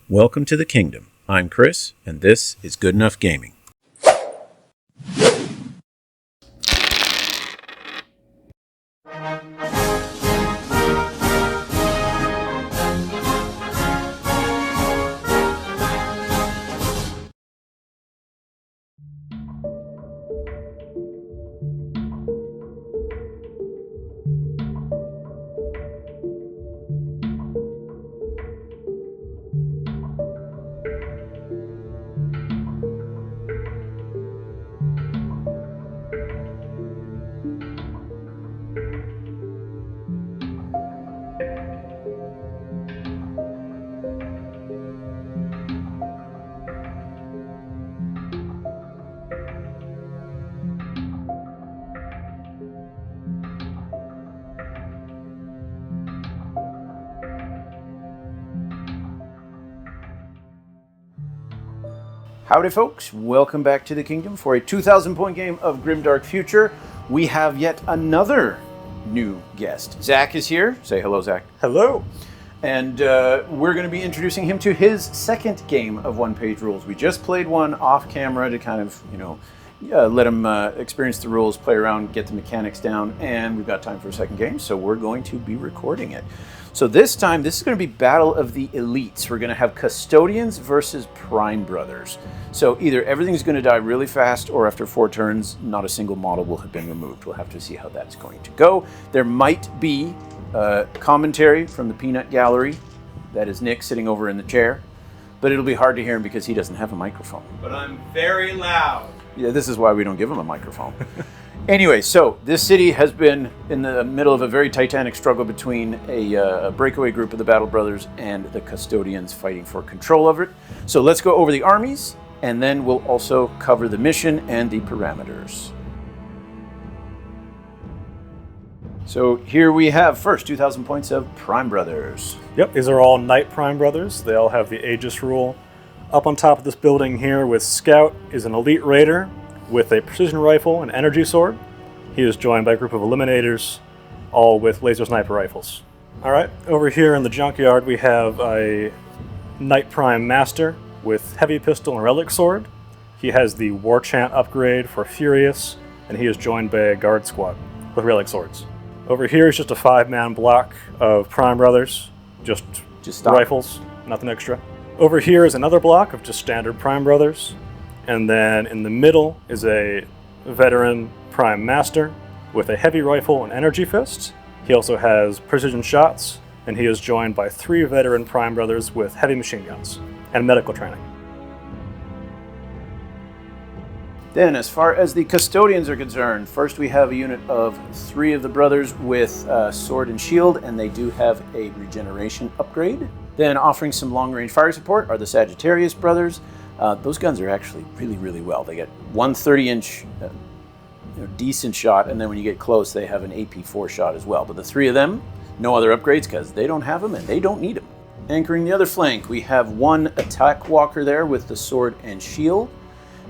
Welcome to the Kingdom. I'm Chris, and this is Good Enough Gaming. Howdy folks, welcome back to the Kingdom for a 2,000 point game of Grimdark Future. We have yet another new guest. Zach is here. Say hello, Zach. Hello. And we're going to be introducing him to his second game of OnePageRules. We just played one off camera to kind of, let him experience the rules, play around, get the mechanics down, and we've got time for a second game, so we're going to be recording it. So this time, this is going to be Battle of the Elites. We're going to have Custodians versus Prime Brothers. So either everything's going to die really fast, or after 4 turns, not a single model will have been removed. We'll have to see how that's going to go. There might be commentary from the peanut gallery. That is Nick sitting over in the chair. But it'll be hard to hear him because he doesn't have a microphone. But I'm very loud. Yeah, this is why we don't give him a microphone. Anyway, so this city has been in the middle of a very titanic struggle between a breakaway group of the Battle Brothers and the Custodians fighting for control of it. So let's go over the armies, and then we'll also cover the mission and the parameters. So here we have first 2,000 points of Prime Brothers. Yep, these are all Knight Prime Brothers. They all have the Aegis rule. Up on top of this building here with Scout is an Elite Raider with a precision rifle and energy sword. He is joined by a group of Eliminators, all with laser sniper rifles. Alright, over here in the junkyard we have a Knight Prime Master with heavy pistol and relic sword. He has the War Chant upgrade for Furious, and he is joined by a guard squad with relic swords. Over here is just a 5-man block of Prime Brothers, just rifles, nothing extra. Over here is another block of just standard Prime Brothers. And then in the middle is a veteran Prime Master with a heavy rifle and energy fist. He also has precision shots, and he is joined by 3 veteran Prime Brothers with heavy machine guns and medical training. Then, as far as the Custodians are concerned, first we have a unit of 3 of the brothers with sword and shield, and they do have a regeneration upgrade. Then, offering some long-range fire support are the Sagittarius brothers. Those guns are actually really, really well. They get 130-inch decent shot, and then when you get close, they have an AP4 shot as well. But the 3 of them, no other upgrades because they don't have them and they don't need them. Anchoring the other flank, we have 1 attack walker there with the sword and shield,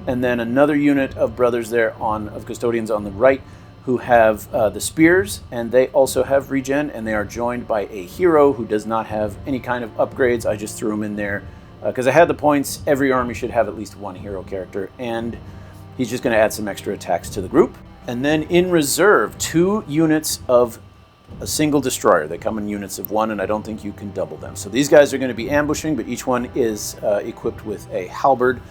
and then another unit of brothers there of Custodians on the right who have the spears, and they also have regen, and they are joined by a hero who does not have any kind of upgrades. I just threw him in there because I had the points. Every army should have at least 1 hero character, and he's just going to add some extra attacks to the group. And then in reserve, 2 units of a single destroyer. They come in units of 1, and I don't think you can double them. So these guys are going to be ambushing, but each one is equipped with a halberd,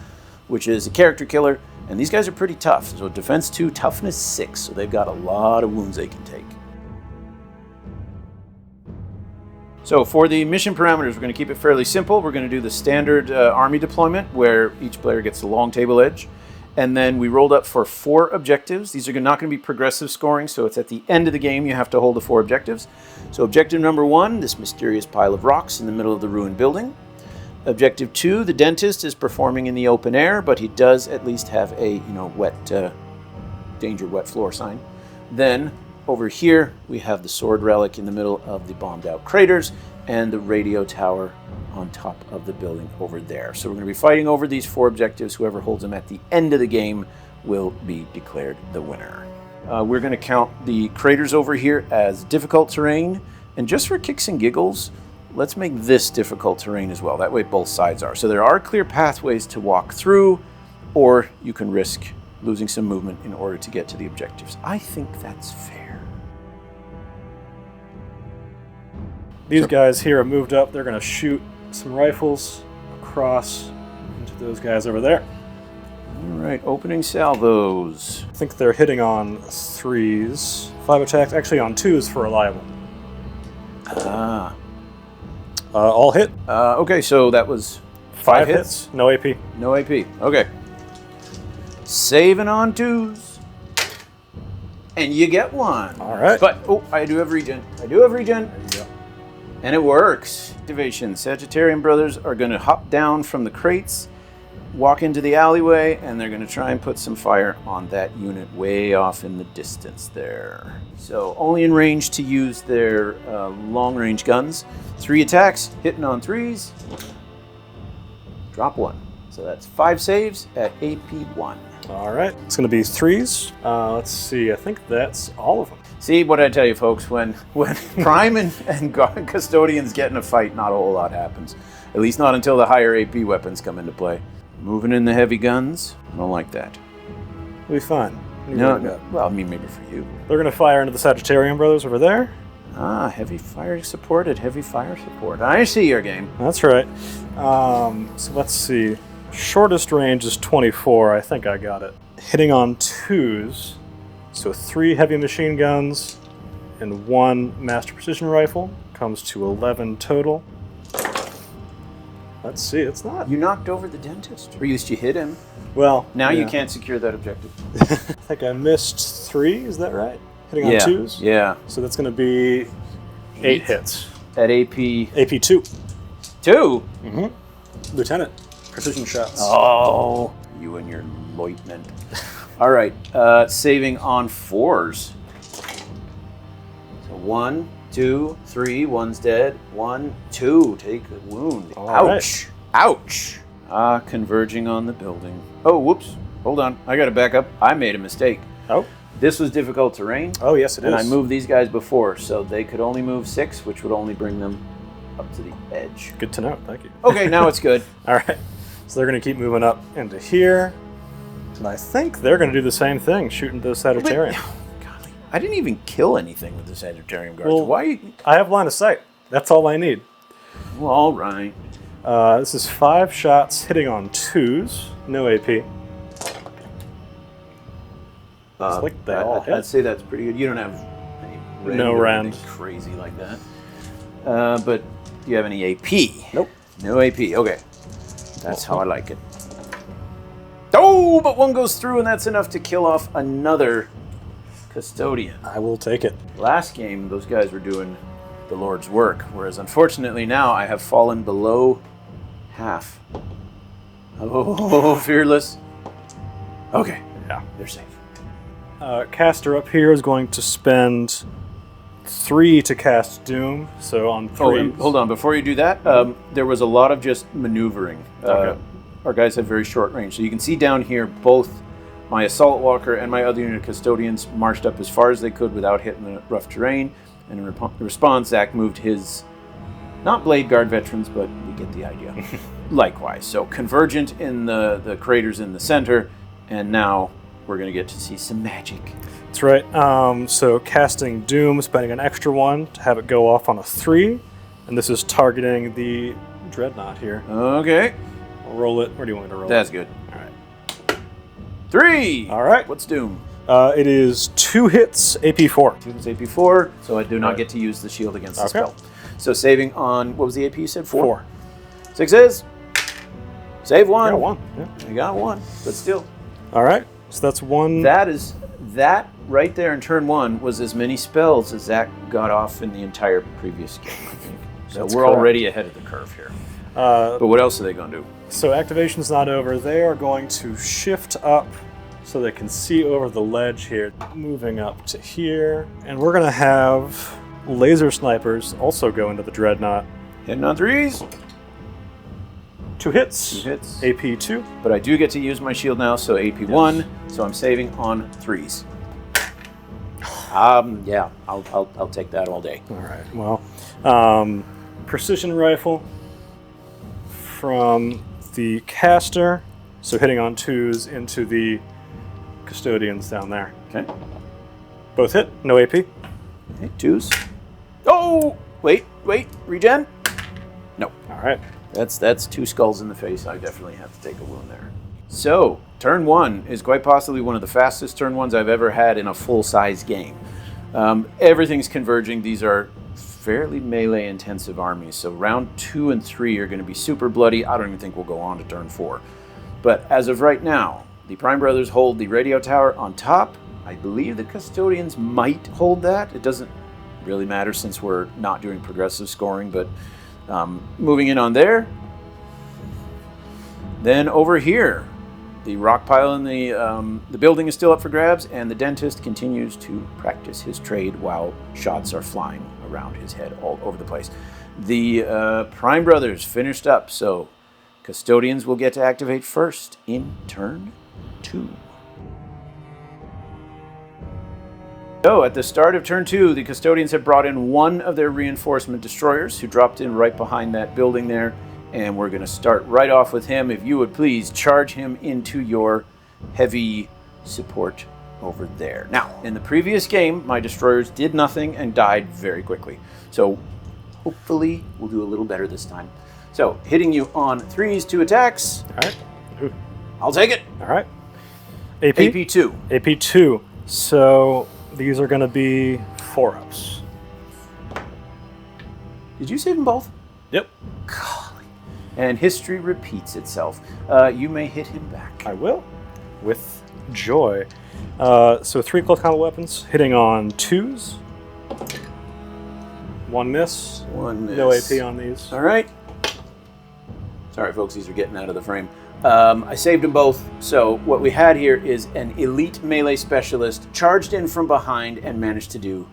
which is a character killer. And these guys are pretty tough. So defense 2, toughness 6. So they've got a lot of wounds they can take. So for the mission parameters, we're going to keep it fairly simple. We're going to do the standard army deployment where each player gets a long table edge. And then we rolled up for 4 objectives. These are not going to be progressive scoring, so it's at the end of the game you have to hold the 4 objectives. So objective number 1, this mysterious pile of rocks in the middle of the ruined building. Objective 2, the dentist is performing in the open air, but he does at least have a danger wet floor sign. Then over here we have the sword relic in the middle of the bombed out craters and the radio tower on top of the building over there. So we're going to be fighting over these 4 objectives. Whoever holds them at the end of the game will be declared the winner. We're going to count the craters over here as difficult terrain, and just for kicks and giggles, let's make this difficult terrain as well. That way both sides are. So there are clear pathways to walk through, or you can risk losing some movement in order to get to the objectives. I think that's fair. These guys here have moved up. They're going to shoot some rifles across into those guys over there. All right, opening salvos. I think they're hitting on 3s. 5 attacks, actually on 2s for reliable. Ah. All hit. Okay, so that was 5 hits. No AP. No AP. Okay. Saving on 2s. And you get 1. All right. But, oh, I do have regen. I do have regen. There you go. And it works. Activation. Sagittarian brothers are going to hop down from the crates, walk into the alleyway, and they're going to try and put some fire on that unit way off in the distance there. So only in range to use their long-range guns. 3 attacks, hitting on 3s. Drop 1. So that's 5 saves at AP 1. All right. It's going to be 3s. Let's see. I think that's all of them. See, what I tell you, folks, when Prime and Custodians get in a fight, not a whole lot happens. At least not until the higher AP weapons come into play. Moving in the heavy guns, I don't like that. We'll be fine. No. Well, I mean, maybe for you. They're going to fire into the Sagittarian brothers over there. Ah, heavy fire supported. Heavy fire support. I see your game. That's right. So let's see. Shortest range is 24. I think I got it. Hitting on 2s. So 3 heavy machine guns and 1 master precision rifle. Comes to 11 total. Let's see, it's not. You knocked over the dentist. Or at least you hit him. Well, Now you can't secure that objective. I think I missed 3, is that right? Hitting on 2s? Yeah. So that's going to be 8 hits. At AP... AP 2. 2? Mm-hmm. Lieutenant. Precision shots. Oh, you and your lieutenant. All right, saving on 4s. So 1, 2, 3, 1's dead. 1, 2, take a wound. All Ouch. right. Ouch. Converging on the building. Oh, whoops. Hold on. I got to back up. I made a mistake. Oh. This was difficult terrain. Oh, yes, it is. And I moved these guys before, so they could only move 6, which would only bring them up to the edge. Good to know. Thank you. Okay, now it's good. All right. So they're going to keep moving up into here. And I think they're going to do the same thing, shooting the Sagittarian. Golly, I didn't even kill anything with the Sagittarian guards. Well, Why? I have line of sight. That's all I need. Well, all right. This is 5 shots hitting on 2s. No AP. Like they all hit. I'd say that's pretty good. You don't have any rend No or rend. anything crazy like that. But do you have any AP? Nope. No AP. Okay. That's how I like it. Oh, but 1 goes through, and that's enough to kill off another Custodian. I will take it. Last game, those guys were doing the Lord's work, whereas unfortunately now I have fallen below half. Oh, fearless. Okay. Yeah. They're safe. Caster up here is going to spend 3 to cast Doom, so on 3. Oh, and hold on. Before you do that, there was a lot of just maneuvering. Okay. Our guys have very short range. So you can see down here, both my Assault Walker and my other unit of Custodians marched up as far as they could without hitting the rough terrain. And in response, Zach moved his, not Blade Guard veterans, but you get the idea. Likewise. So convergent in the craters in the center, and now we're going to get to see some magic. That's right. So casting Doom, spending an extra 1 to have it go off on a 3. And this is targeting the Dreadnought here. Okay. I'll roll it. Where do you want me to roll That's it? good. All right. 3! All right. What's Doom? It is 2 hits, AP 4. Doom's AP 4, so I do not get to use the shield against the spell. So saving on, what was the AP you said? 4? 6s. Save 1. Got 1. Yeah. I got 1, but still. All right. So that's 1. That right there in turn 1 was as many spells as Zach got off in the entire previous game, I think. So That's we're correct. already ahead of the curve here. But what else are they going to do? So activation's not over. They are going to shift up so they can see over the ledge here, moving up to here. And we're going to have laser snipers also go into the Dreadnought. Hitting on 3s. 2 hits. 2 hits. AP 2. But I do get to use my shield now, so AP 1. So I'm saving on 3s. Yeah, I'll take that all day. All right. Well, precision rifle from the caster, so hitting on 2s into the custodians down there. Okay. Both hit, no AP. Okay, 2s. Oh! Wait, regen? No. All right. That's 2 skulls in the face. I definitely have to take a wound there. So, turn 1 is quite possibly one of the fastest turn 1s I've ever had in a full-size game. Everything's converging. These are fairly melee-intensive armies, so round 2 and 3 are going to be super bloody. I don't even think we'll go on to turn 4. But as of right now, the Prime Brothers hold the radio tower on top. I believe the Custodians might hold that. It doesn't really matter since we're not doing progressive scoring, but moving in on there. Then over here, the rock pile in the building is still up for grabs, and the dentist continues to practice his trade while shots are flying around his head all over the place. The Prime Brothers finished up, so Custodians will get to activate first in turn 2. So, at the start of turn 2, the Custodians have brought in one of their reinforcement destroyers, who dropped in right behind that building there, and we're going to start right off with him. If you would please charge him into your heavy support over there. Now, in the previous game, my destroyers did nothing and died very quickly. So, hopefully, we'll do a little better this time. So, hitting you on 3s, 2 attacks. All right. Ooh. I'll take it. All right. AP? AP2. AP2. So these are going to be 4-ups. Did you save them both? Yep. Golly. And history repeats itself. You may hit him back. I will, with joy. So 3 close combat weapons, hitting on 2s. 1 miss. 1 miss. No AP on these. All right. Sorry, folks, these are getting out of the frame. I saved them both. So what we had here is an elite melee specialist charged in from behind and managed to do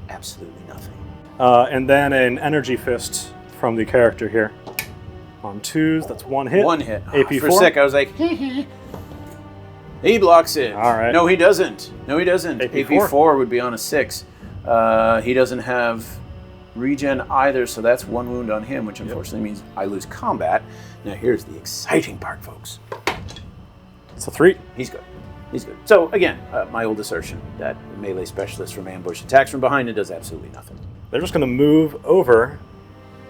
absolutely nothing. And then an energy fist from the character here. On 2s, that's 1 hit. 1 hit. AP4. For a sec, I was like, he blocks it. All right. No, he doesn't. No, he doesn't. AP4. AP4 would be on a 6. He doesn't have regen either, so that's 1 wound on him, which unfortunately means I lose combat. Now here's the exciting part, folks. It's a 3. He's good. He's good. So again, my old assertion that melee specialist from ambush attacks from behind and does absolutely nothing. They're just going to move over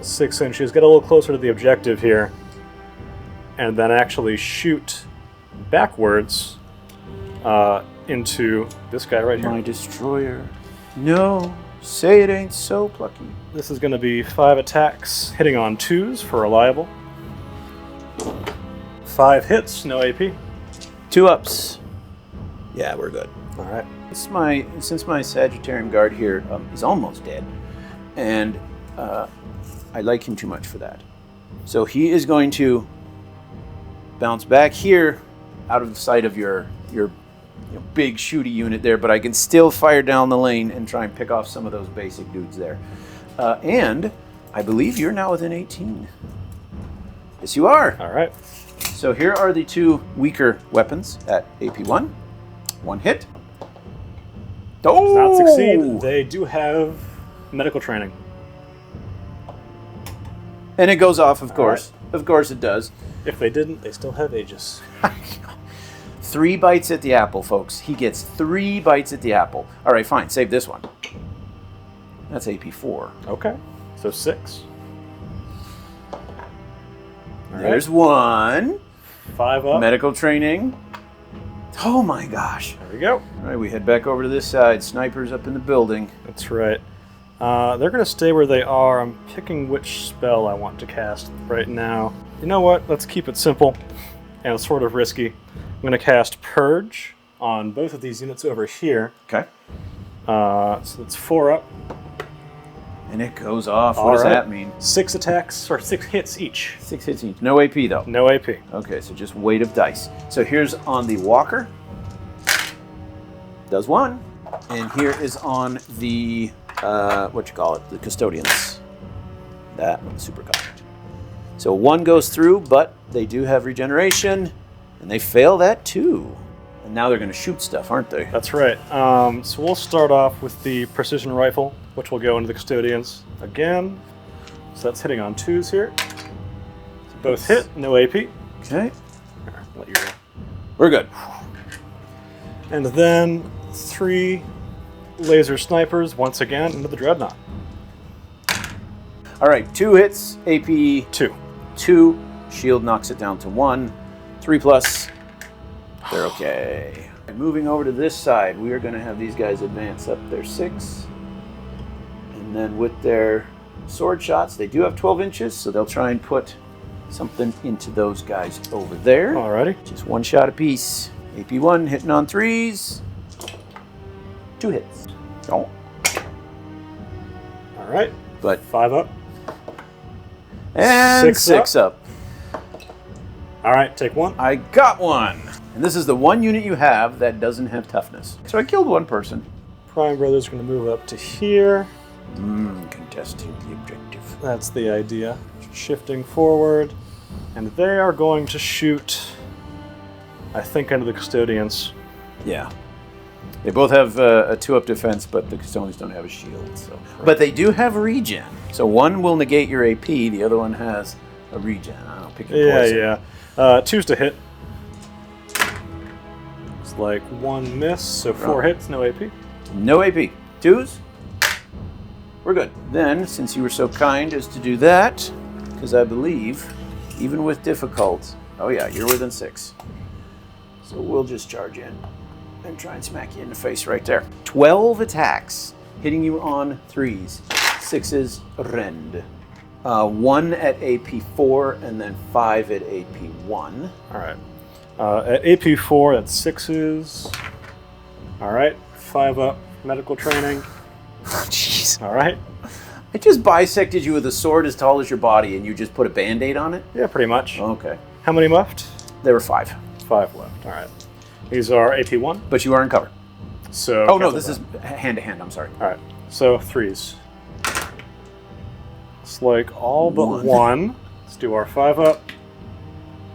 6 inches, get a little closer to the objective here, and then actually shoot backwards into this guy right here. My destroyer. No. Say it ain't so, Plucky. This is going to be 5 attacks, hitting on 2s for reliable. 5 hits, no AP. 2 ups. Yeah, we're good. All right. Since my Sagittarian guard here is almost dead, and I like him too much for that. So he is going to bounce back here out of sight of your big shooty unit there, but I can still fire down the lane and try and pick off some of those basic dudes there. And I believe you're now within 18. Yes, you are. All right. So here are the 2 weaker weapons at AP1. 1 hit. Oh! Does not succeed. They do have medical training. And it goes off, of All course. right. Of course it does. If they didn't, they still have Aegis. 3 bites at the apple, folks. He gets 3 bites at the apple. All right, fine. Save this one. That's AP4. Okay. So 6. All There's right. 1. 5 up. Medical training. Oh my gosh. There we go. All right, we head back over to this side. Snipers up in the building. That's right. They're going to stay where they are. I'm picking which spell I want to cast right now. You know what? Let's keep it simple and sort of risky. I'm going to cast Purge on both of these units over here. Okay. So that's 4 up. And it goes off. All What does right. that mean? 6 attacks, or 6 hits each. 6 hits each. No AP, though. No AP. Okay, so just weight of dice. So here's on the Walker. Does 1. And here is on the, the Custodians. That one, super cocked. So 1 goes through, but they do have regeneration, and they fail that too. And now they're going to shoot stuff, aren't they? That's right. So we'll start off with the precision rifle, which will go into the Custodians again. So that's hitting on 2s here. So both hit, no AP. Okay. Here, let you go. We're good. And then 3 laser snipers once again into the Dreadnought. All right, 2 hits, AP 2. 2. Shield knocks it down to 1. 3+. They're okay. Moving over to this side, we are going to have these guys advance up their 6. And then with their sword shots, they do have 12 inches, so they'll try and put something into those guys over there. Alrighty. Just 1 shot apiece. AP1 hitting on 3s. 2 hits. Oh. Alright. But 5 up. And 6 up. Alright, take 1. I got 1. And this is the one unit you have that doesn't have toughness. So I killed 1 person. Prime Brothers are going to move up to here. Contesting the objective. That's the idea. Shifting forward. And they are going to shoot, I think, into the Custodians. Yeah. They both have a 2-up defense, but the Custodians don't have a shield. So. But they do have regen. So one will negate your AP, the other one has a regen. I'll pick your poison. Yeah. 2s to hit. It's like 1 miss, so 4 hits, no AP. No AP. 2s? We're good. Then, since you were so kind as to do that, because I believe, even with difficult, oh yeah, you're within 6. So we'll just charge in and try and smack you in the face right there. 12 attacks, hitting you on 3s. 6s, rend. 1 at AP 4, and then 5 at AP 1. Alright. At AP 4, that's 6s. Alright, 5 up, medical training. Jeez. Alright. I just bisected you with a sword as tall as your body, and you just put a band-aid on it? Yeah, pretty much. Okay. How many left? There were 5. 5 left, alright. These are AP 1. But you are in cover. So. Oh no, this is hand-to-hand, I'm sorry. Alright, so 3s. It's like all but 1. Let's do our 5 up.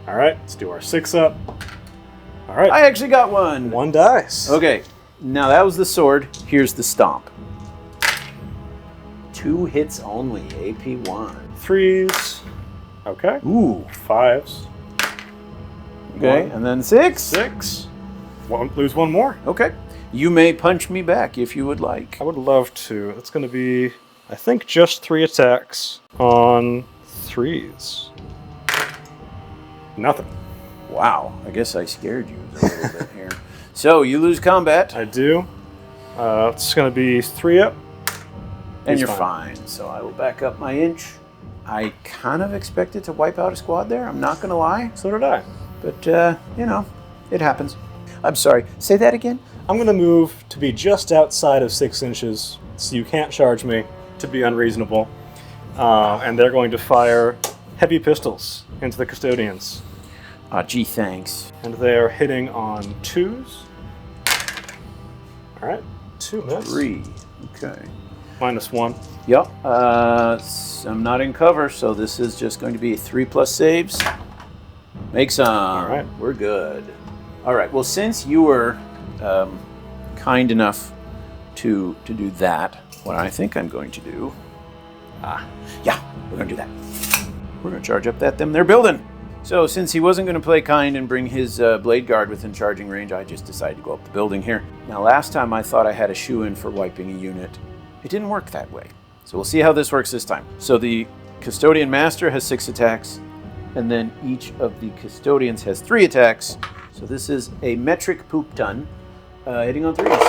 Alright, let's do our 6 up. Alright. I actually got 1. 1 dice. Okay, now that was the sword. Here's the stomp. 2 hits only, AP 1. 3s. Okay. Ooh. 5s. Okay, 1. and then 6. 6. Lose 1 more. Okay. You may punch me back if you would like. I would love to. It's going to be, I think, just 3 attacks on 3s. Nothing. Wow, I guess I scared you a little bit here. So, you lose combat. I do. It's going to be 3 up. And He's you're fine. So I will back up my inch. I kind of expected to wipe out a squad there, I'm not going to lie. So did I. But, you know, it happens. I'm sorry, say that again? I'm going to move to be just outside of 6 inches, so you can't charge me to be unreasonable. And they're going to fire heavy pistols into the Custodians. Gee, thanks. And they are hitting on 2s. All right, 2 miss. 3, okay. -1. Yep, I'm not in cover, so this is just going to be 3+ saves. Make some. All right. We're good. All right, well, since you were kind enough to do that, what I think I'm going to do, yeah, we're going to do that. We're going to charge up them they're building. So since he wasn't going to play kind and bring his blade guard within charging range, I just decided to go up the building here. Now, last time I thought I had a shoe-in for wiping a unit. It didn't work that way. So we'll see how this works this time. So the Custodian Master has 6 attacks, and then each of the Custodians has 3 attacks. So this is a metric poop ton, hitting on 3s.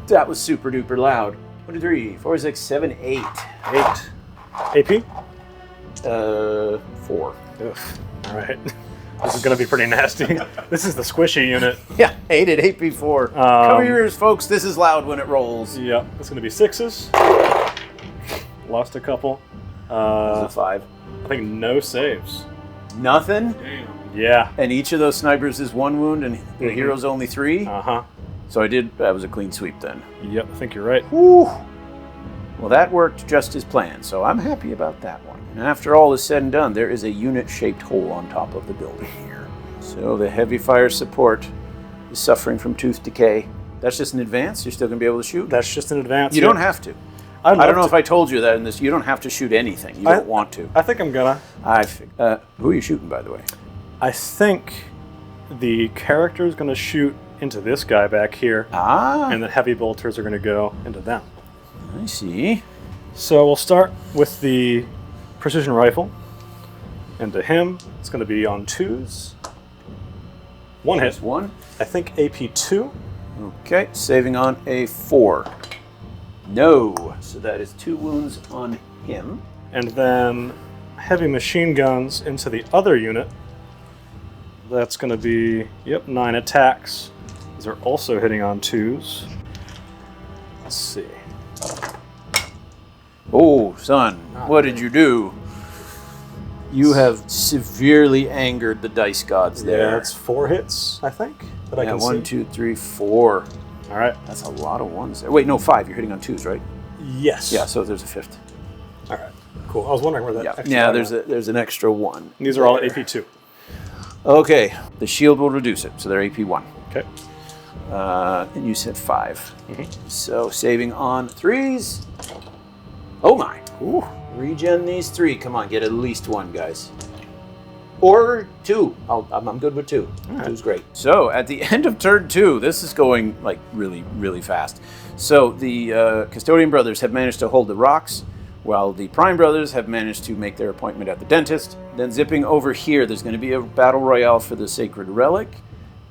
That was super duper loud. 1, 2, 3, 4, 6, 7, 8. 8. AP? 4. Ugh. All right. This is going to be pretty nasty. This is the squishy unit. Yeah, 8 at AP4. Cover your ears, folks. This is loud when it rolls. Yeah, it's going to be 6s. Lost a couple. This is a 5. I think no saves. Nothing? Damn. Yeah. And each of those snipers is 1 wound, and the hero's only 3? Uh-huh. So that was a clean sweep then. Yep, I think you're right. Whew. Well, that worked just as planned, so I'm happy about that one. And after all is said and done, there is a unit-shaped hole on top of the building here. So the heavy fire support is suffering from tooth decay. That's just an advance? You're still going to be able to shoot? That's just an advance. You don't have to. I don't know if I told you that in this. You don't have to shoot anything. You don't want to. I think I'm gonna. Who are you shooting, by the way? I think the character is gonna shoot into this guy back here. Ah. And the heavy bolters are gonna go into them. I see. So we'll start with the precision rifle. And to him, it's gonna be on 2s. One hit. Just one. I think AP 2. Okay, saving on a 4. No. So that is 2 wounds on him. And then heavy machine guns into the other unit. That's going to be, 9 attacks. These are also hitting on 2s. Let's see. Oh, son, what did you do? You have severely angered the dice gods there. Yeah, it's 4 hits, I think. That I can 1, see. 2, 3, 4. All right. That's a lot of ones there. Wait, no, 5. You're hitting on 2s, right? Yes. Yeah, so there's a 5th. All right. Cool. I was wondering where that extra Yeah, one there's an extra 1. These are all AP 2. Okay, the shield will reduce it, so they're AP 1. Okay. And you said 5. So saving on 3s. Oh my. Ooh. Regen these 3. Come on, get at least 1, guys. Or 2. I'm good with 2. Right. 2's great. So at the end of turn 2, this is going like really, really fast. So the Custodian brothers have managed to hold the rocks, while the Prime brothers have managed to make their appointment at the dentist. Then zipping over here, there's going to be a battle royale for the Sacred Relic,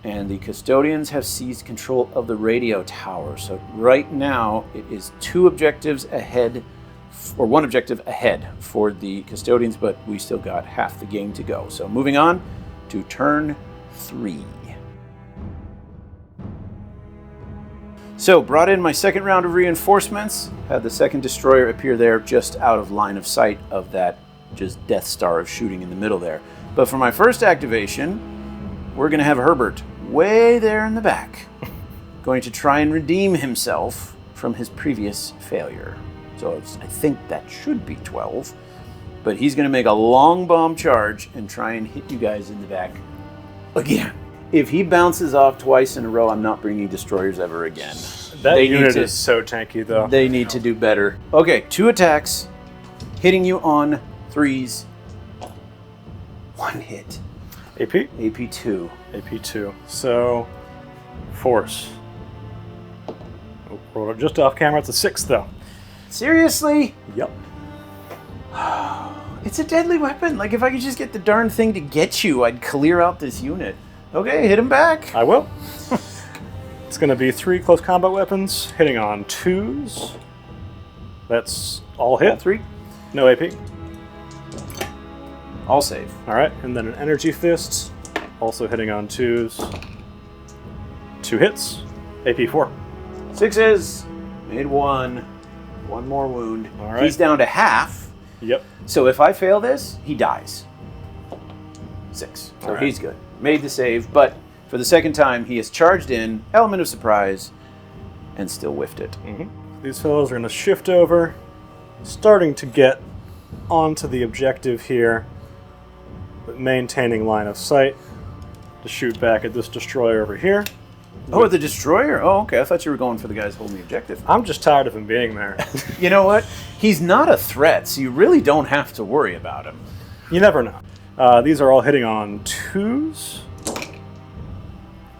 and the Custodians have seized control of the radio tower. So right now, it is 2 objectives ahead, or 1 objective ahead for the Custodians, but we still got half the game to go. So moving on to turn 3. So brought in my second round of reinforcements, had the second destroyer appear there just out of line of sight of that just Death Star of shooting in the middle there. But for my first activation, we're going to have Herbert way there in the back, going to try and redeem himself from his previous failure. So I think that should be 12, but he's going to make a long bomb charge and try and hit you guys in the back again. If he bounces off twice in a row, I'm not bringing destroyers ever again. That unit is so tanky, though. They need to do better. Okay, 2 attacks, hitting you on 3s. 1 hit. AP? AP 2. AP 2. So, force. Oh, rolled it just off camera. It's a 6, though. Seriously? Yep. It's a deadly weapon. Like, if I could just get the darn thing to get you, I'd clear out this unit. Okay, hit him back. I will. It's going to be 3 close combat weapons, hitting on 2s. That's all hit. All 3. No AP. All save. All right, and then an energy fist, also hitting on 2s. 2 hits. AP 4. 6s. Made 1. 1 more wound. All right. He's down to half. Yep. So if I fail this, he dies. 6. So All right. he's good. Made the save, but for the second time, he has charged in, element of surprise, and still whiffed it. These fellows are going to shift over, starting to get onto the objective here, but maintaining line of sight to shoot back at this destroyer over here. Oh, the destroyer? Oh, okay. I thought you were going for the guys holding the objective. I'm just tired of him being there. You know what? He's not a threat, so you really don't have to worry about him. You never know. These are all hitting on 2s.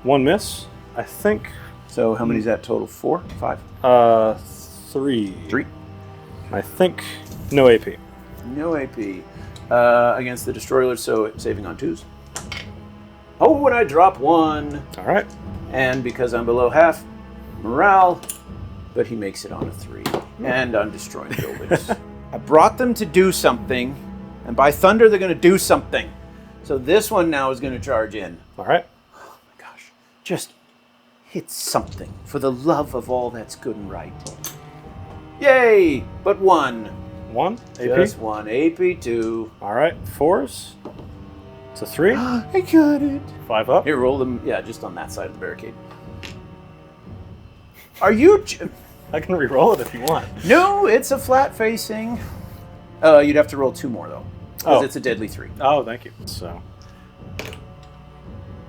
1 miss, I think. So how many is that total? 4? 5? 3. 3. I think no AP. No AP against the destroyer, so saving on 2s. Oh, and I drop 1. All right. And because I'm below half, morale, but he makes it on a 3. And I'm destroying buildings. I brought them to do something, and by thunder, they're going to do something. So this one now is going to charge in. All right. Oh my gosh. Just hit something for the love of all that's good and right. Yay! But 1. 1 AP. Just 1. AP 2. All right. 4s. It's a 3. I got it. 5 up. Here, roll them. Yeah, just on that side of the barricade. Are you... I can re-roll it if you want. No, it's a flat facing. You'd have to roll 2 more, though. Because Oh. it's a deadly 3. Oh, thank you. So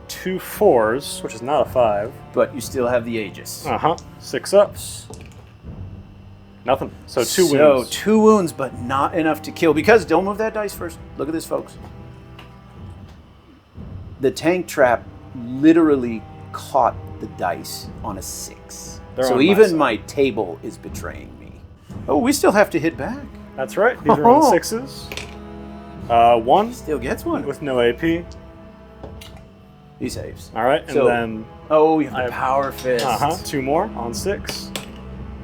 2 4s, which is not a 5. But you still have the Aegis. 6 ups. Nothing. So 2 wounds. So 2 wounds, but not enough to kill. Because don't move that dice first. Look at this, folks. The tank trap literally caught the dice on a 6. So even my table is betraying me. Oh, we still have to hit back. That's right. These are on 6s. 1. Still gets one. With no AP. He saves. All right, and then... Oh, you have the power fist. 2 more on 6.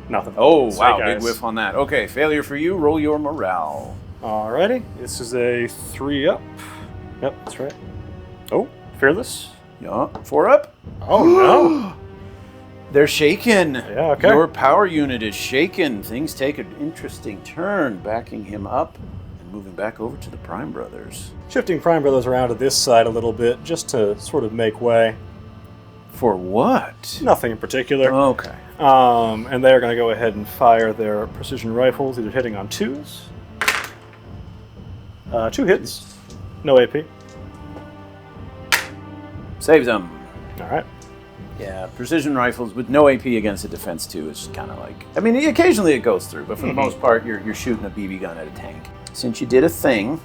Nothing. Oh, Sorry, wow, guys. big whiff on that. Okay, failure for you. Roll your morale. Alrighty, this is a 3 up. Yep, that's right. Oh, fearless. Yeah, 4 up. Oh, no. They're shaken. Yeah, okay. Your power unit is shaken. Things take an interesting turn, backing him up and moving back over to the Prime Brothers. Shifting Prime Brothers around to this side a little bit, just to sort of make way. For what? Nothing in particular. Okay. And they're going to go ahead and fire their precision rifles, either hitting on 2s. 2 hits. No AP. Saves them. All right. Yeah, precision rifles with no AP against a defense 2 is kind of like... I mean, occasionally it goes through, but for the most part, you're shooting a BB gun at a tank. Since you did a thing,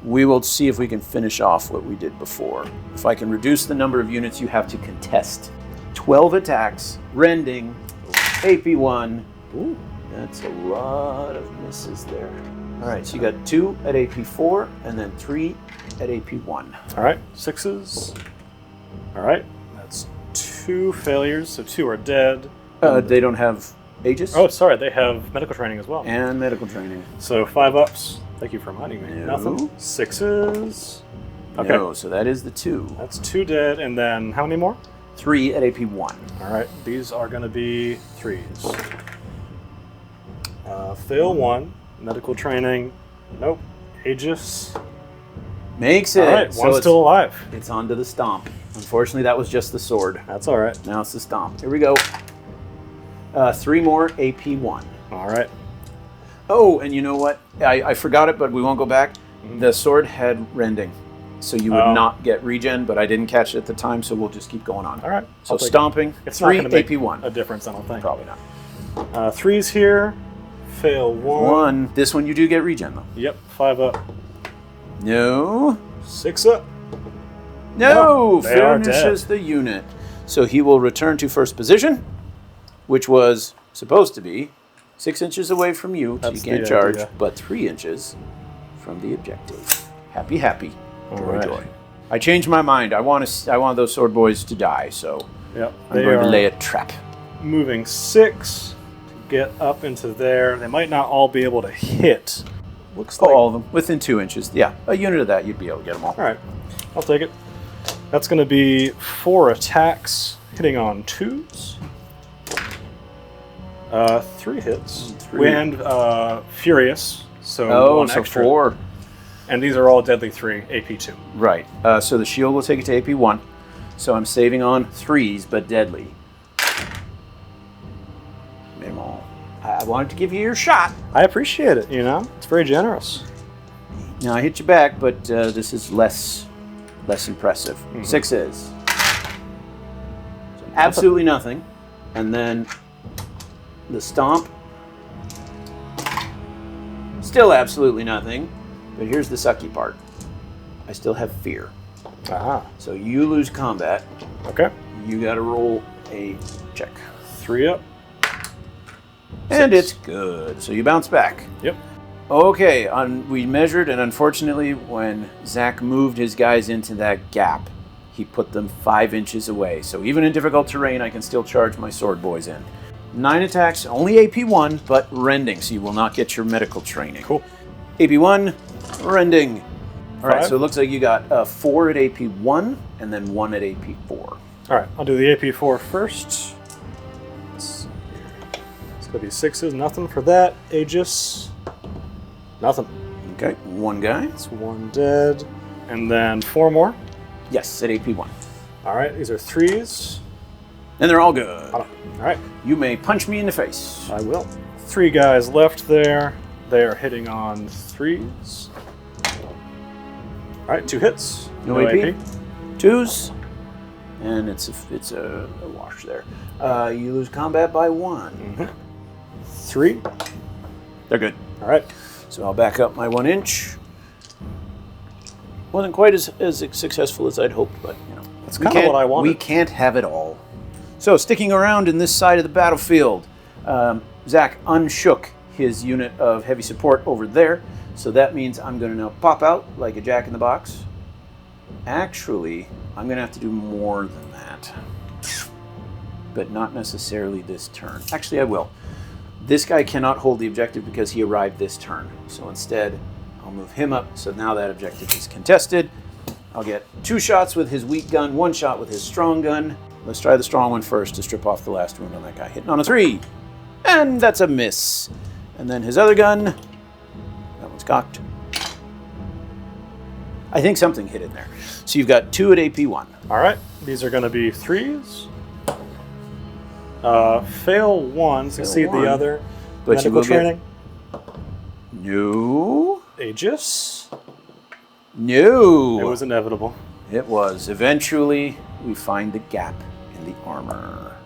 we will see if we can finish off what we did before. If I can reduce the number of units you have to contest. 12 attacks, rending, AP1. Ooh, that's a lot of misses there. All right, so you got 2 at AP4 and then 3 at AP1. All right, 6s. All right, that's 2 failures, so 2 are dead. They don't have Aegis? Oh, sorry, they have medical training as well. And medical training. So 5 ups. Thank you for reminding me. No. Nothing. 6s. Okay. No, so that is the 2. That's 2 dead, and then how many more? 3 at AP1. All right, these are going to be 3s. Fail 1. Medical training. Nope. Aegis. Makes it. All right, so one's still alive. It's on to the stomp. Unfortunately, that was just the sword. That's all right. Now it's the stomp. Here we go. 3 more AP1. All right. Oh, and you know what? I forgot it, but we won't go back. The sword had rending. So you would not get regen, but I didn't catch it at the time, so we'll just keep going on. All right. So stomping, it's 3 not gonna make AP1. a difference, I don't think. Probably not. 3s here. Fail 1. This one you do get regen, though. Yep, 5 up. No. 6 up. No! They are Finishes the unit. So he will return to first position, which was supposed to be 6 inches away from you, so you can't charge, but 3 inches from the objective. Happy, happy. Joy, joy. I changed my mind. I want those sword boys to die, so yep, I'm going to lay a trap. Moving 6 to get up into there. They might not all be able to hit. Looks like all of them within 2 inches. Yeah, a unit of that, you'd be able to get them all. All right, I'll take it. That's going to be 4 attacks, hitting on 2s. 3 hits. 3. And Furious, so 1 so extra. 4. And these are all deadly 3, AP2. Right. So the shield will take it to AP1. So I'm saving on 3s, but deadly. Made them all. I wanted to give you your shot. I appreciate it, you know? It's very generous. Now I hit you back, but this is less impressive. 6s. So absolutely nothing. And then the stomp. Still absolutely nothing. But here's the sucky part. I still have fear. Aha. So you lose combat. Okay. You got to roll a check. 3 up. And 6. it's good. So you bounce back. Yep. Okay, we measured, and unfortunately, when Zach moved his guys into that gap, he put them 5 inches away. So even in difficult terrain, I can still charge my sword boys in. 9 attacks, only AP1, but rending, so you will not get your medical training. Cool. AP1, rending. All right, 5. so it looks like you got 4 at AP1 and then 1 at AP4. All right, I'll do the AP4 first. Let's see here. It's going to be 6s, nothing for that. Aegis, nothing. Okay, 1 guy. That's 1 dead. And then 4 more. Yes, at AP1. All right, these are 3s. And they're all good. All right. You may punch me in the face. I will. 3 guys left there. They are hitting on 3s. All right, 2 hits. No AP. 2s. And it's a wash there. You lose combat by 1. 3. They're good. All right. So I'll back up my 1 inch. Wasn't quite as successful as I'd hoped, but you know. That's kind of what I wanted. We can't have it all. So sticking around in this side of the battlefield, Zach unshook his unit of heavy support over there. So that means I'm going to now pop out like a jack-in-the-box. Actually, I'm going to have to do more than that. But not necessarily this turn. Actually, I will. This guy cannot hold the objective because he arrived this turn. So instead, I'll move him up. So now that objective is contested. I'll get 2 shots with his weak gun, 1 shot with his strong gun. Let's try the strong one first to strip off the last wound on that guy. Hitting on a 3. And that's a miss. And then his other gun. That one's cocked. I think something hit in there. So you've got 2 at AP1. All right. These are going to be 3s. Fail 1, succeed the other. But you Medical will training. No. Aegis. No. It was inevitable. It was. Eventually, we find the gap in the armor.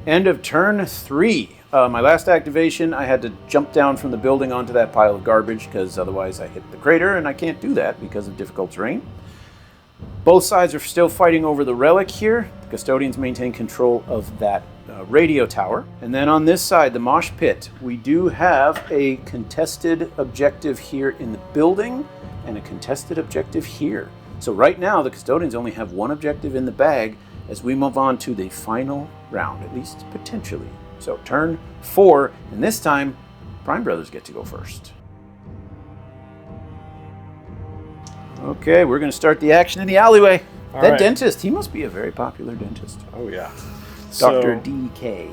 End of turn 3. My last activation, I had to jump down from the building onto that pile of garbage because otherwise I hit the crater, and I can't do that because of difficult terrain. Both sides are still fighting over the relic here. The Custodians maintain control of that radio tower. And then on this side, the mosh pit, we do have a contested objective here in the building and a contested objective here. So right now, the Custodians only have 1 objective in the bag as we move on to the final round, at least potentially. So turn 4, and this time, Prime Brothers get to go first. Okay, we're going to start the action in the alleyway. That dentist, he must be a very popular dentist. Oh, yeah. Dr. DK.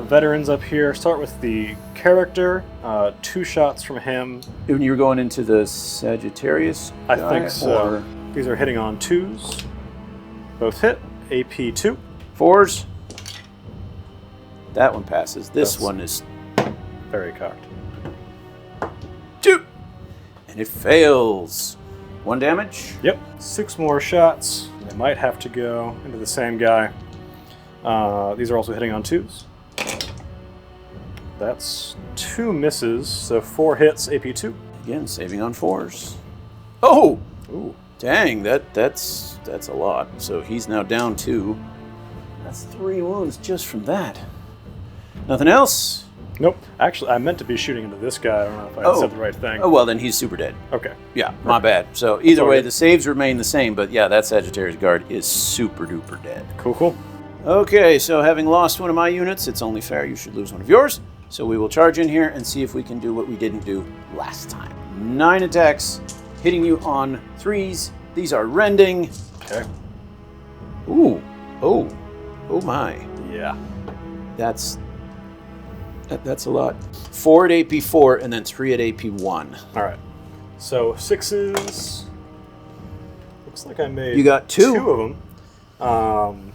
Veterans up here. Start with the character. 2 shots from him. When you were going into the Sagittarius I guy, think so. or These are hitting on 2s. Both hit. AP 2. 4s. That one passes. This one is very cocked. 2. And it fails. 1 damage. Yep. 6 more shots. They might have to go into the same guy. These are also hitting on 2s. That's 2 misses, so 4 hits, AP 2. Again, saving on 4s. Oh! Ooh. Dang, that's a lot. So he's now down 2. That's 3 wounds just from that. Nothing else? Nope. Actually, I meant to be shooting into this guy. I don't know if I said the right thing. Oh, well, then he's super dead. Okay. Yeah, my bad. So either way, the saves remain the same, but yeah, that Sagittarius Guard is super duper dead. Cool, cool. Okay, so having lost one of my units, it's only fair you should lose one of yours. So we will charge in here and see if we can do what we didn't do last time. 9 attacks, hitting you on 3s. These are rending. Okay. Ooh. Oh. Oh my. Yeah. That's a lot. 4 at AP 4 and then 3 at AP 1. All right. So 6s. Looks like I made You got 2 of them.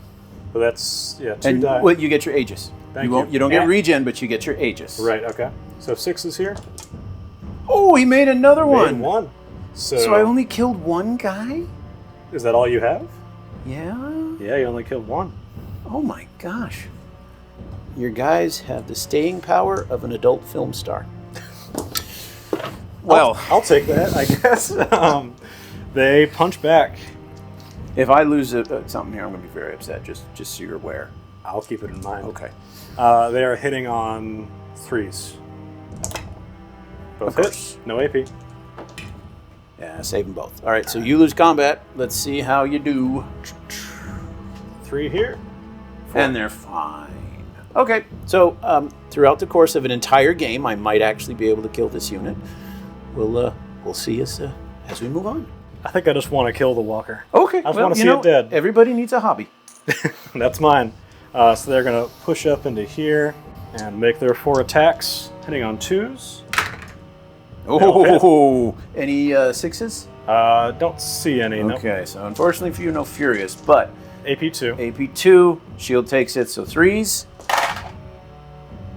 But that's 2 and die. well, you get your Aegis. Thank you. You don't get regen, but you get your Aegis. Right. Okay. So 6s here. Oh, he made another Made one. 1. So I only killed 1 guy? Is that all you have? Yeah. Yeah, you only killed 1. Oh my gosh. Your guys have the staying power of an adult film star. Well, I'll take that, I guess. They punch back. if I lose something here, I'm going to be very upset, just so you're aware. I'll keep it in mind. Okay. They are hitting on 3s. Both hits. No AP. Yeah, save them both. All right, so you lose combat. Let's see how you do. 3 here. 4. And they're fine. Okay, so throughout the course of an entire game, I might actually be able to kill this unit. We'll see as we move on. I think I just want to kill the walker. Okay, I just want to see it dead. Everybody needs a hobby. That's mine. So they're going to push up into here and make their 4 attacks, hitting on 2s. Oh, any 6s? Don't see any. Okay, so unfortunately for you, no Furious, but AP 2. AP 2, shield takes it, so 3s.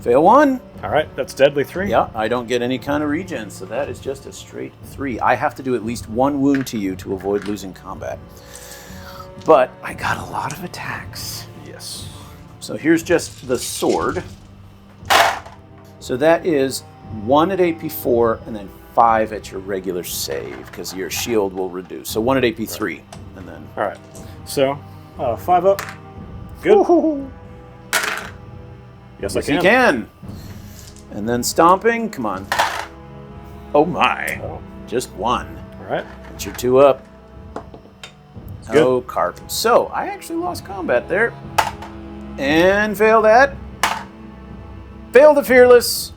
Fail 1. All right, that's deadly 3. Yeah, I don't get any kind of regen, so that is just a straight 3. I have to do at least 1 wound to you to avoid losing combat. But I got a lot of attacks. Yes. So here's just the sword. So that is 1 at AP4 and then 5 at your regular save because your shield will reduce. So 1 at AP3 and then. All right. So 5 up. Good. Woo-hoo. Yes, Yes, I you can. And then stomping. Come on. Oh my. Oh. Just 1. All right. That's your 2 up. Good. Oh, carp. So I actually lost combat there. And failed that. Failed the fearless.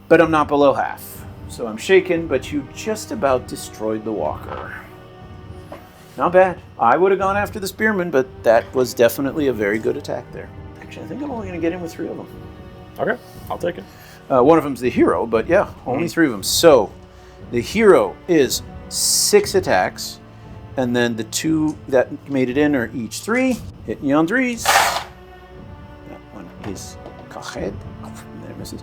But I'm not below half. So I'm shaken, but you just about destroyed the walker. Not bad. I would have gone after the spearman, but that was definitely a very good attack there. Actually, I think I'm only going to get in with 3 of them. Okay, I'll take it. One of them's the hero, but yeah, only 3 of them. So the hero is 6 attacks, and then the 2 that made it in are each 3. Hitting you on 3s. That one is Kached. There misses.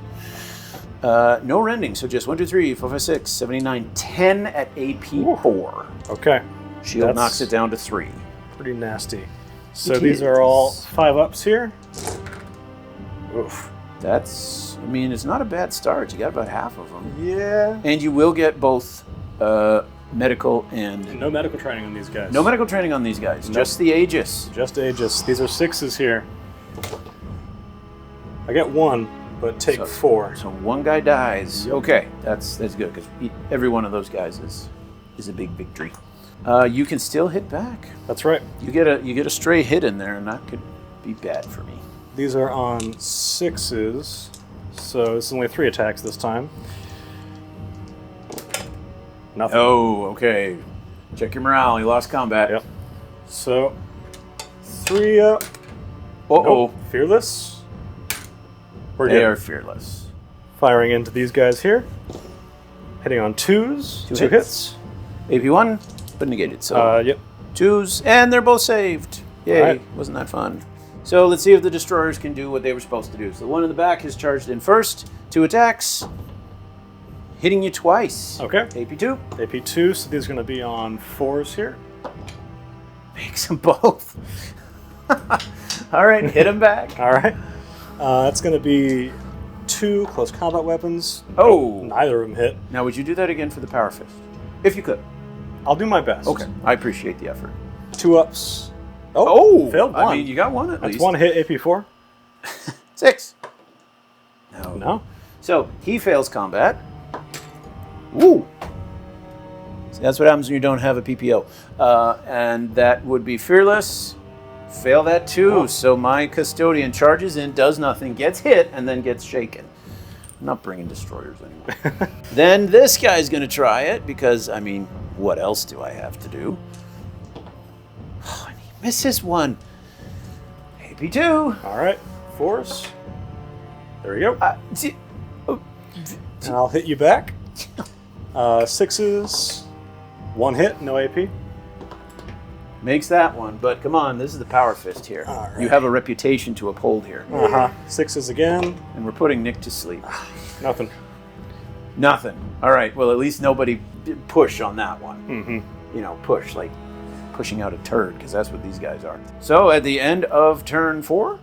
No rending, so just 1, 2, 3, 4, 5, 6, 7, 8, 9, 10 at AP4. Okay. Shield That's knocks it down to 3. Pretty nasty. So these are all 5 ups here. Oof. That's, I mean, it's not a bad start. You got about half of them. Yeah. And you will get both medical and... No medical training on these guys. No medical training on these guys, Nope. just the Aegis. Just Aegis. These are 6s here. I get 1, but take 4. So 1 guy dies. Okay, that's good, because every one of those guys is a big victory. You can still hit back. That's right. You get a stray hit in there, and that could be bad for me. These are on 6s, so it's only 3 attacks this time. Nothing. Oh, okay. Check your morale. You lost combat. Yep. So 3 up. Uh-oh. Nope. Fearless. We're They good. are fearless. Firing into these guys here. Hitting on 2s. 2 2 hits. AP1, but negated. So Yep. 2s, and they're both saved. Yay. All right. Wasn't that fun? So let's see if the destroyers can do what they were supposed to do. So the one in the back is charged in first. 2 attacks. Hitting you twice. Okay. AP2. AP2, so these are going to be on 4s here. Makes them both. All right, hit them back. All right. That's going to be 2 close combat weapons. Oh. Neither of them hit. Now, would you do that again for the Power Fist? If you could. I'll do my best. Okay. I appreciate the effort. 2 ups. Oh, failed 1. I mean, you got 1 at That's least. 1 hit AP4. 6. No. No. So he fails combat. Woo! See, that's what happens when you don't have a PPO. And that would be fearless. Fail that too. Oh. So my custodian charges in, does nothing, gets hit, and then gets shaken. I'm not bringing destroyers anymore. Then this guy's going to try it because, I mean, what else do I have to do? Oh, and he misses 1. AP2. All right. 4s. There we go. And I'll hit you back. 6s. 1 hit, no AP. Makes that one, but come on, this is the Power Fist here. All right. You have a reputation to uphold here. 6s again. And we're putting Nick to sleep. Nothing. Nothing. All right, well, at least nobody did push on that one. Mm-hmm. You know, push, like pushing out a turd, because that's what these guys are. So at the end of turn 4,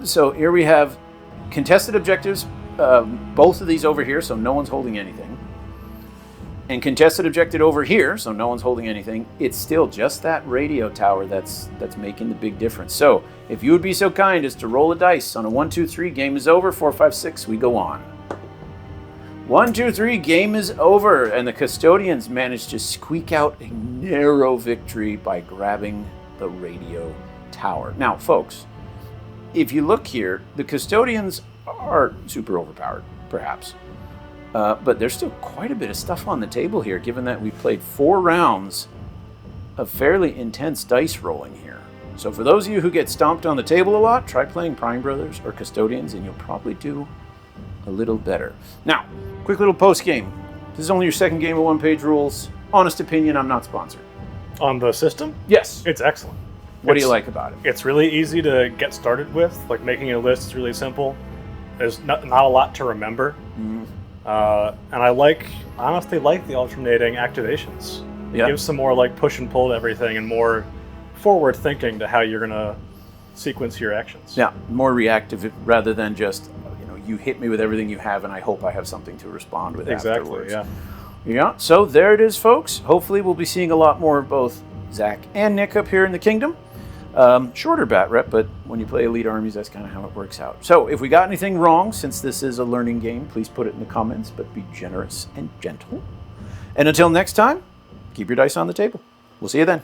so here we have contested objectives, both of these over here, so no one's holding anything. And contested objective over here, so no one's holding anything. It's still just that radio tower that's making the big difference. So if you would be so kind as to roll a dice on a 1, 2, 3, game is over. 4, 5, 6, we go on. 1, 2, 3, game is over, and the Custodians managed to squeak out a narrow victory by grabbing the radio tower. Now, folks, if you look here, the Custodians are super overpowered, perhaps. But there's still quite a bit of stuff on the table here, given that we played 4 rounds of fairly intense dice rolling here. So for those of you who get stomped on the table a lot, try playing Prime Brothers or Custodians, and you'll probably do a little better. Now, quick little post-game. This is only your second game of OnePageRules. Honest opinion, I'm not sponsored. On the system, Yes. it's excellent. What do you like about it? It's really easy to get started with. Like, making a list is really simple. There's not a lot to remember. Mm-hmm. And I honestly like the alternating activations. It Yeah. gives some more like push and pull to everything and more forward thinking to how you're gonna sequence your actions. Yeah, more reactive rather than just, you hit me with everything you have, and I hope I have something to respond with afterwards. Yeah. Yeah, so there it is, folks. Hopefully we'll be seeing a lot more of both Zach and Nick up here in the kingdom. Shorter bat rep, but when you play elite armies, that's kind of how it works out. So if we got anything wrong, since this is a learning game, please put it in the comments, but be generous and gentle. And until next time, keep your dice on the table. We'll see you then.